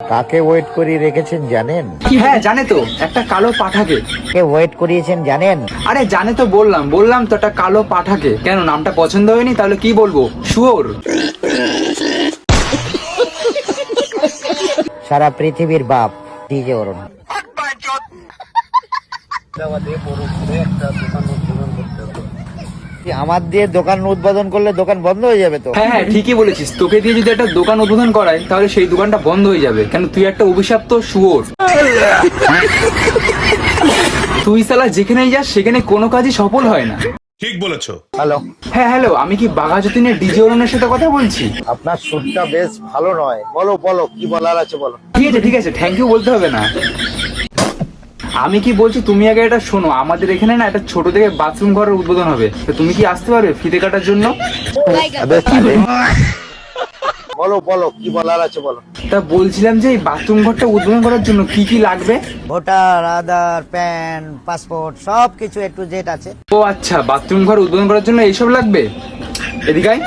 কাকে ওয়েট করিয়ে রেখেছেন জানেন? হ্যাঁ জানে তো, একটা কালো পাঠাকে। কে ওয়েট করিয়েছেন জানেন? আরে জানে তো, বললাম তো, একটা কালো পাঠাকে। কেন, নামটা পছন্দ হয়নি? তাহলে কি বলবো, শুয়োর। সারা পৃথিবীর বাপ ডিজে অরুণ। আমার দিয়ে দোকান উদ্বোধন করলে দোকান বন্ধ হয়ে যাবে তো? হ্যাঁ ঠিকই বলেছিস, তোকে দিয়ে যদি একটা দোকান উদ্বোধন করায় তাহলে সেই দোকানটা বন্ধ হয়ে যাবে। কেন, তুই একটা অভিশপ্ত শুয়োর। তুই শালা যেখানেই যাস সেখানে কোনো কাজই সফল হয় না। ঠিক বলেছো। হ্যালো, হ্যাঁ হ্যালো, আমি কি বাঘাযতীনের ডিজে অরুণের সাথে কথা বলছি? আপনার সুরটা বেশ ভালো নয়। বলো বলো, কি বলার আছে বলো। ঠিক আছে, থ্যাংক ইউ বলতে হবে না। আমি কি বলছি, তুমি আগে এটা শোনো। আমাদের এখানে না একটা ছোট থেকে বাথরুম ঘরের উদ্বোধন হবে, তো তুমি কি আসতে পারবে ফিতে কাটার জন্য? বলো বলো, কি বলার আছে বলো। তা বলছিলাম যে এই বাথরুম ঘরটা উদ্বোধন করার জন্য কি কি লাগবে? ভোটার, আধার, প্যান, পাসপোর্ট সব কিছু একটু জেড আছে। ও আচ্ছা, বাথরুম ঘর উদ্বোধন করার জন্য এইসব লাগবে। এদিকে আয়।